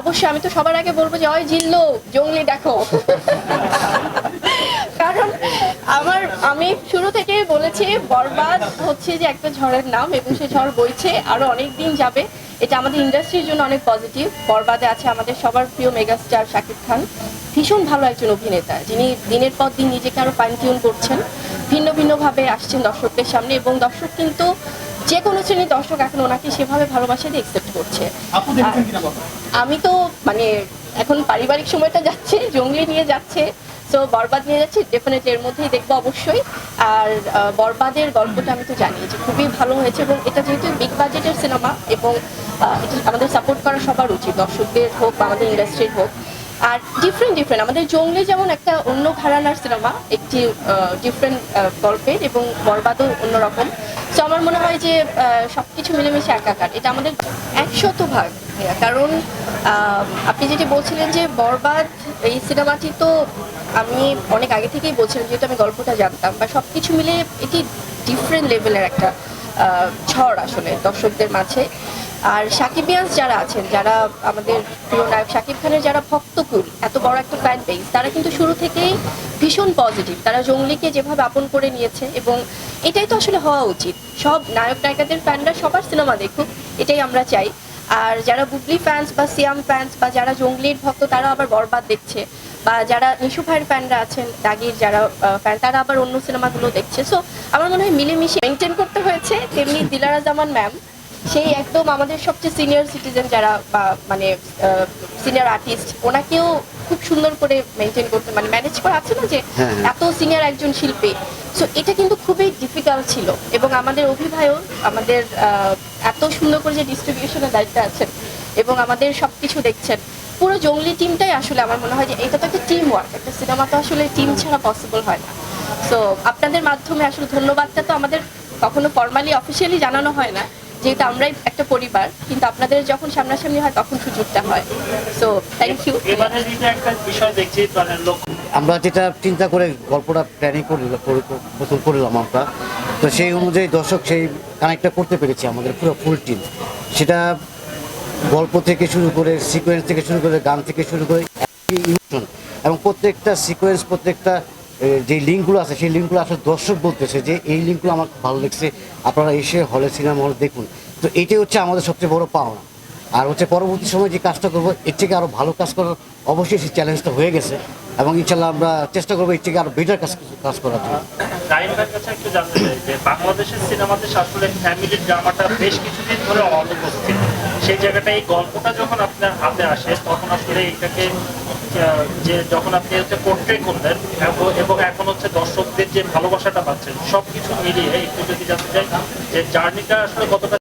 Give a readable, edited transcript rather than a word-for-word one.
অবশ্যই আমি তো সবার আগে বলবো যে ওই জিল্লো জঙ্গলি দেখো। কারণ আমি শুরু থেকে বলেছি বরবাদ হচ্ছে যে একটা ঝড়ের নাম এবং সেই ঝড় বইছে আরো অনেক দিন যাবে। এটা আমাদের ইন্ডাস্ট্রির জন্য অনেক পজিটিভ। বরবাদে আছে আমাদের সবার প্রিয় মেগাস্টার শাকিব খান, ভীষণ ভালো একজন অভিনেতা যিনি দিনের পর দিন নিজেকে আরো ফাইন টিউন করছেন, ভিন্ন ভিন্নভাবে আসছেন দর্শকদের সামনে এবং দর্শক কিন্তু যে কোনো শ্রেণীর দর্শক এখন ওনাকে সেভাবে ভালোবাসা দিয়ে একসেপ্ট করছে। আমি তো মানে এখন পারিবারিক সময়টা যাচ্ছে, জঙ্গলি নিয়ে যাচ্ছে, তো বরবাদ নিয়ে যাচ্ছি, ডেফিনেটলি এর মধ্যেই দেখবো অবশ্যই। আর বরবাদের গল্পটা আমি তো জানি যে খুবই ভালো হয়েছে এবং এটা যেহেতু বিগ বাজেটের সিনেমা এবং এটা আমাদের সাপোর্ট করা সবার উচিত, দর্শকদের হোক বা আমাদের ইন্ডাস্ট্রির হোক। আর ডিফারেন্ট আমাদের জঙ্গলি যেমন একটা অন্য ঘরানার সিনেমা, একটি ডিফারেন্ট গল্পের, এবং বরবাদও অন্যরকম। তো আমার মনে হয় যে সবকিছু মিলেমিশে একাকার, এটা আমাদের 100%। কারণ আপনি যেটি বলছিলেন যে বরবাদ এই সিনেমাটি, তো আমি অনেক আগে থেকেই বলছিলাম যেহেতু আমি গল্পটা জানতাম, বা সবকিছু মিলে এটি ডিফারেন্ট লেভেলের একটা ঝড় আসলে দর্শকদের মাঝে। আর সাকিবিয়ান্স যারা আছেন, যারা আমাদের প্রিয় নায়ক শাকিব খানের যারা ভক্তকুল, এত বড় একটা ফ্যান বেস, তারা কিন্তু শুরু থেকেই ভীষণ পজিটিভ। তারা জঙ্গলিকে যেভাবে আপন করে নিয়েছে, এবং এটাই তো আসলে হওয়া উচিত। সব নায়ক নায়িকাদের ফ্যানরা সবার সিনেমা দেখুক, এটাই আমরা চাই। আর যারা বুবলি ফ্যান্স বা সিয়াম ফ্যান্স বা যারা জঙ্গলির ভক্ত, তারা আবার বরবাদ দেখছে, বা যারা নিশু ভাইয়ের ফ্যানরা আছেন, দাগির যারা ফ্যান, তারা আবার অন্য সিনেমাগুলো দেখছে। সো আমার মনে হয় মিলেমিশে মেনটেন করতে হয়েছে। তেমনি দিলারা জামান ম্যাম, সেই একদম আমাদের সবচেয়ে সিনিয়র সিটিজেন যারা, বা মানে সিনিয়র আর্টিস্ট, ওনাকেও খুব সুন্দর করে মেনটেন করতে, মানে ম্যানেজ করা আছে না যে এত সিনিয়র একজন শিল্পী। সো এটা কিন্তু খুবই ডিফিকাল্ট ছিল, এবং আমাদের অভিভাবক আমাদের এত সুন্দর করে যে ডিস্ট্রিবিউশনের দায়িত্বে আছেন এবং আমাদের সবকিছু দেখছেন, পুরো জঙ্গলি টিমটাই আসলে আমার মনে হয় যে এটা তো একটা টিম ওয়ার্ক, একটা সিনেমা তো আসলে টিম ছাড়া পসিবল হয় না। সো আপনাদের মাধ্যমে আসলে ধন্যবাদটা তো আমাদের কখনো ফর্মালি অফিসিয়ালি জানানো হয় না, যেহেতু আমরাই একটা পরিবার, কিন্তু আপনাদের যখন সামনাসামনি হয় তখন সুযোগটা হয়। So thank you. আমরা যেটা চিন্তা করে গল্পটা প্ল্যানিং করলাম আমরা, তো সেই অনুযায়ী দর্শক সেই কানেক্টটা করতে পেরেছি আমাদের পুরো ফুল টিম। সেটা গল্প থেকে শুরু করে, সিকোয়েন্স থেকে শুরু করে, গান থেকে শুরু করে, ইমোশন, এবং প্রত্যেকটা সিকোয়েন্স, প্রত্যেকটা যে লিঙ্কগুলো আছে সেই লিঙ্কগুলো আসলে দর্শক বলতেছে যে এই লিঙ্কগুলো আমার ভালো লাগছে, আপনারা এসে হলে সিনেমা হলে দেখুন। তো এটাই হচ্ছে আমাদের সবচেয়ে বড় পাওনা। আর হচ্ছে পরবর্তী সময় যে কাজটা করবো, এর থেকে আরও ভালো কাজ করার অবশ্যই সেই চ্যালেঞ্জটা হয়ে গেছে, এবং ইনশাল্লাহ আমরা চেষ্টা করবো এর থেকে আরও বেটার কাজ করার জন্য। একটু জানতে চাই যে বাংলাদেশের সিনেমাতে আসলে ফ্যামিলি ড্রামাটা বেশ কিছুদিন ধরে অনুপস্থিত। সেই জায়গাটা এই গল্পটা যখন আপনার হাতে আসে, তখন আসলে এটাকে যে যখন আপনি হচ্ছে পোর্ট্রে করলেন এবং এখন হচ্ছে দর্শকদের যে ভালোবাসাটা পাচ্ছেন, সবকিছু মিলিয়ে একটু যদি জানতে চাই যে জার্নিটা আসলে কতটা